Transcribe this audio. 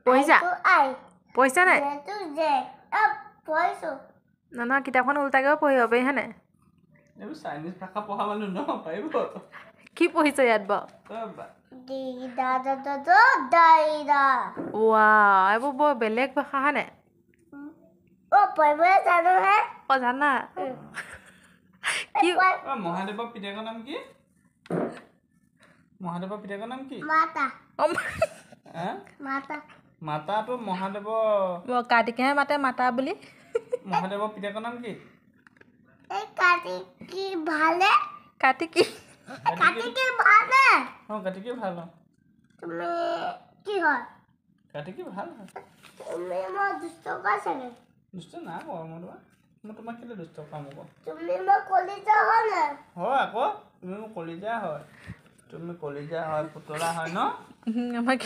পঢ়িছা আই পঢ়িছা নাই যেটো যে পঢ়িছো না কিতাপখন উল্টাকেও পঢ়িব পাৰি হয়নে এইবোৰ চাইনিজ ভাষা পঢ়া মানুহ ন পাৰিব কি পঢ়িছ ইয়াত বাৰু দি দা দা দা দা দাই দা ৱাও এইবোৰ বৰ বেলেগ ভাষা হয়নে পঢ়িব জানো হে জানা কি মহাদেৱৰ পিতেকৰ নাম কি মহাদেৱৰ পিতেকৰ নাম কি মাতা মাতা মাতাটো মহাদেৱৰ কাৰ্তিকেহে মাতে মাতা বুলি মহাদেৱৰ পিতেকৰ নাম কি এই কাটিকি ভালে কাৰ্তিকি কাটিকি ভালে কাটিকি ভাল তুমি কি হয় কাটিকি ভাল তুমি মই দুষ্ট কৈছাগে দুষ্ট না মই তোমাক কেলে দুষ্ট কাম হ'ব তুমি মই কলিজা হয় না হয় আকৌ তুমি মোৰ কলিজা হয় তুমি কলিজা হয় পুতলা হয় ন আমাক